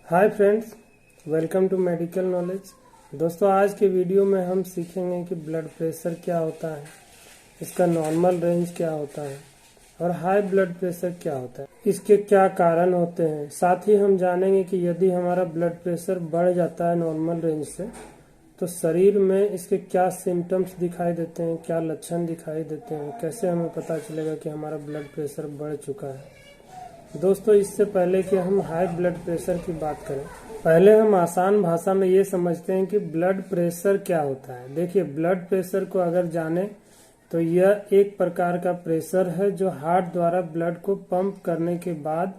Hi friends, welcome to medical knowledge. दोस्तों, आज के वीडियो में हम सीखेंगे कि ब्लड प्रेशर क्या होता है, इसका नॉर्मल रेंज क्या होता है और हाई ब्लड प्रेशर क्या होता है, इसके क्या कारण होते हैं। साथ ही हम जानेंगे कि यदि हमारा ब्लड प्रेशर बढ़ जाता है नॉर्मल रेंज से तो शरीर में इसके क्या सिम्टम्स दिखाई देते हैं, क्या लक्षण दिखाई देते हैं, कैसे हमें पता चलेगा कि हमारा ब्लड प्रेशर बढ़ चुका है। दोस्तों, इससे पहले कि हम हाई ब्लड प्रेशर की बात करें, पहले हम आसान भाषा में ये समझते हैं कि ब्लड प्रेशर क्या होता है। देखिए, ब्लड प्रेशर को अगर जाने तो यह एक प्रकार का प्रेशर है जो हार्ट द्वारा ब्लड को पंप करने के बाद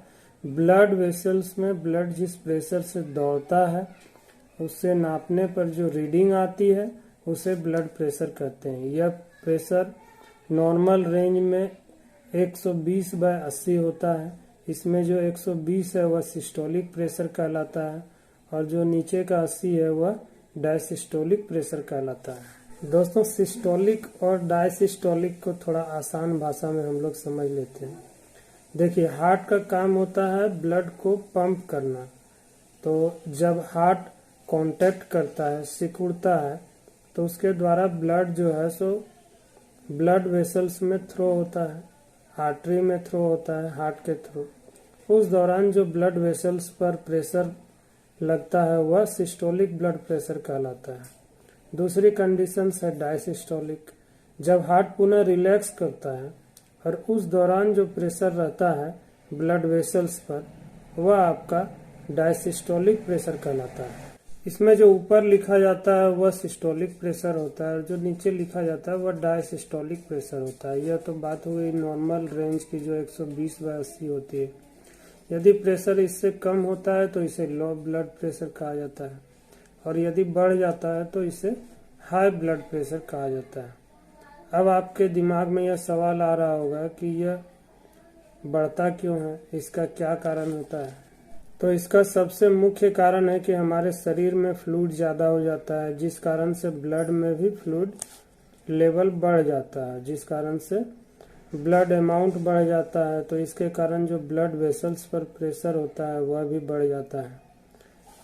ब्लड वेसल्स में ब्लड जिस प्रेशर से दौड़ता है उससे नापने पर जो रीडिंग आती है उसे ब्लड प्रेशर कहते हैं। यह प्रेशर नॉर्मल रेंज में 120/80 होता है। इसमें जो 120 है वह सिस्टोलिक प्रेशर कहलाता है और जो नीचे का 80 है वह डायसिस्टोलिक प्रेशर कहलाता है। दोस्तों, सिस्टोलिक और डायसिस्टोलिक को थोड़ा आसान भाषा में हम लोग समझ लेते हैं। देखिए, हार्ट का काम होता है ब्लड को पंप करना। तो जब हार्ट कांटेक्ट करता है, सिकुड़ता है, तो उसके द्वारा ब्लड जो है सो ब्लड वेसल्स में थ्रो होता है, आर्टरी में थ्रो होता है, हार्ट के थ्रू। उस दौरान जो ब्लड वेसल्स पर प्रेशर लगता है वह सिस्टोलिक ब्लड प्रेशर कहलाता है। दूसरी कंडीशन है डायसिस्टोलिक। जब हार्ट पुनः रिलैक्स करता है और उस दौरान जो प्रेशर रहता है ब्लड वेसल्स पर वह आपका डायसिस्टोलिक प्रेशर कहलाता है। इसमें जो ऊपर लिखा जाता है वह सिस्टोलिक प्रेशर होता है और जो नीचे लिखा जाता है वह डायसिस्टोलिक प्रेशर होता है। यह तो बात हो गई नॉर्मल रेंज की जो 120/80 होती है। यदि प्रेशर इससे कम होता है तो इसे लो ब्लड प्रेशर कहा जाता है और यदि बढ़ जाता है तो इसे हाई ब्लड प्रेशर कहा जाता है। अब आपके दिमाग में यह सवाल आ रहा होगा कि यह बढ़ता क्यों है, इसका क्या कारण होता है। तो इसका सबसे मुख्य कारण है कि हमारे शरीर में फ्लूइड ज़्यादा हो जाता है, जिस कारण से ब्लड में भी फ्लूइड लेवल बढ़ जाता है, जिस कारण से ब्लड अमाउंट बढ़ जाता है। तो इसके कारण जो ब्लड वेसल्स पर प्रेशर होता है वह भी बढ़ जाता है,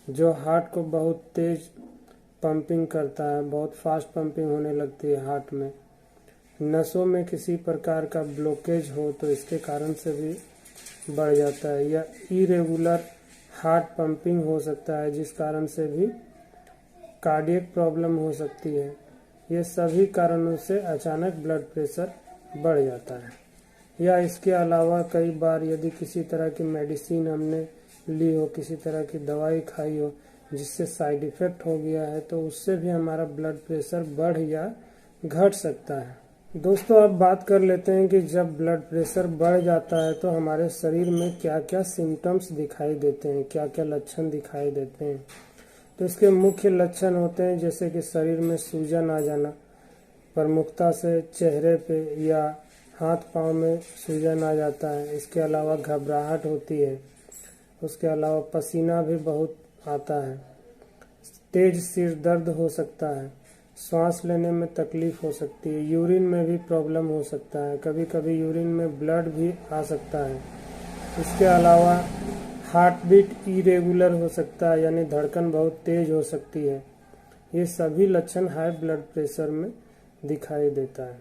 जो हार्ट को बहुत तेज पंपिंग करता है, बहुत फास्ट पंपिंग होने लगती है हार्ट में। नसों में किसी प्रकार का ब्लॉकेज हो तो इसके कारण से भी बढ़ जाता है, या इरेगुलर हार्ट पंपिंग हो सकता है जिस कारण से भी कार्डियक प्रॉब्लम हो सकती है। ये सभी कारणों से अचानक ब्लड प्रेशर बढ़ जाता है। या इसके अलावा कई बार यदि किसी तरह की मेडिसिन हमने ली हो, किसी तरह की दवाई खाई हो जिससे साइड इफेक्ट हो गया है, तो उससे भी हमारा ब्लड प्रेशर बढ़ या घट सकता है। दोस्तों, अब बात कर लेते हैं कि जब ब्लड प्रेशर बढ़ जाता है तो हमारे शरीर में क्या क्या सिम्टम्स दिखाई देते हैं, क्या क्या लक्षण दिखाई देते हैं। तो इसके मुख्य लक्षण होते हैं जैसे कि शरीर में सूजन आ जाना, प्रमुखता से चेहरे पे या हाथ पांव में सूजन आ जाता है। इसके अलावा घबराहट होती है, उसके अलावा पसीना भी बहुत आता है, तेज सिर दर्द हो सकता है, सांस लेने में तकलीफ हो सकती है, यूरिन में भी प्रॉब्लम हो सकता है, कभी कभी यूरिन में ब्लड भी आ सकता है। इसके अलावा हार्ट बीट इरेगुलर हो सकता है, यानी धड़कन बहुत तेज हो सकती है। ये सभी लक्षण हाई ब्लड प्रेशर में दिखाई देता है।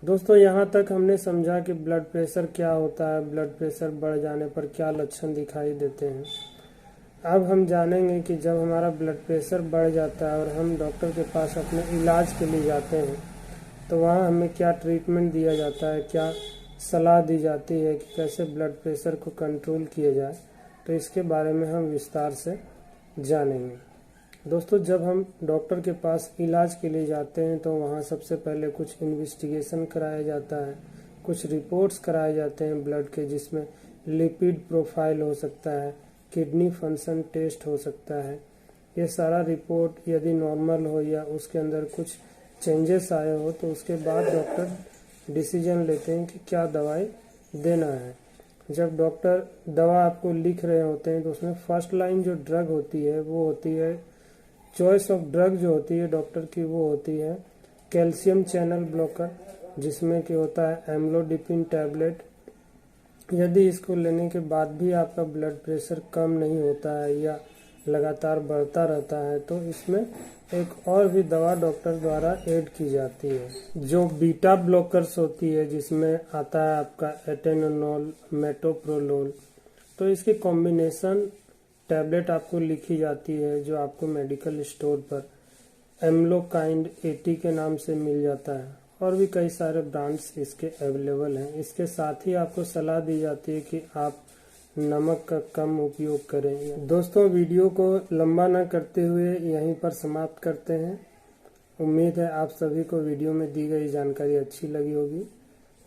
दोस्तों, यहाँ तक हमने समझा कि ब्लड प्रेशर क्या होता है, ब्लड प्रेशर बढ़ जाने पर क्या लक्षण दिखाई देते हैं। अब हम जानेंगे कि जब हमारा ब्लड प्रेशर बढ़ जाता है और हम डॉक्टर के पास अपने इलाज के लिए जाते हैं तो वहाँ हमें क्या ट्रीटमेंट दिया जाता है, क्या सलाह दी जाती है कि कैसे ब्लड प्रेशर को कंट्रोल किया जाए, तो इसके बारे में हम विस्तार से जानेंगे। दोस्तों, जब हम डॉक्टर के पास इलाज के लिए जाते हैं तो वहाँ सबसे पहले कुछ इन्वेस्टिगेशन कराया जाता है, कुछ रिपोर्ट्स कराए जाते हैं ब्लड के, जिसमें लिपिड प्रोफाइल हो सकता है, किडनी फंक्शन टेस्ट हो सकता है। ये सारा रिपोर्ट यदि नॉर्मल हो या उसके अंदर कुछ चेंजेस आए हो तो उसके बाद डॉक्टर डिसीजन लेते हैं कि क्या दवाई देना है। जब डॉक्टर दवा आपको लिख रहे होते हैं तो उसमें फर्स्ट लाइन जो ड्रग होती है वो होती है, चॉइस ऑफ ड्रग जो होती है डॉक्टर की वो होती है कैल्शियम चैनल ब्लॉकर, जिसमें कि होता है एम्लोडिपिन टैबलेट, यदि इसको लेने के बाद भी आपका ब्लड प्रेशर कम नहीं होता है या लगातार बढ़ता रहता है तो इसमें एक और भी दवा डॉक्टर द्वारा ऐड की जाती है जो बीटा ब्लॉकर्स होती है, जिसमें आता है आपका एटेनोल, मेटोप्रोलोल। तो इसकी कॉम्बिनेशन टैबलेट आपको लिखी जाती है जो आपको मेडिकल स्टोर पर एम्लोकाइंड 80 के नाम से मिल जाता है, और भी कई सारे ब्रांड्स इसके अवेलेबल हैं। इसके साथ ही आपको सलाह दी जाती है कि आप नमक का कम उपयोग करें। दोस्तों, वीडियो को लंबा न करते हुए यहीं पर समाप्त करते हैं। उम्मीद है आप सभी को वीडियो में दी गई जानकारी अच्छी लगी होगी,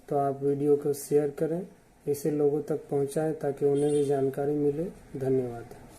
तो आप वीडियो को शेयर करें, इसे लोगों तक पहुंचाएं ताकि उन्हें भी जानकारी मिले। धन्यवाद।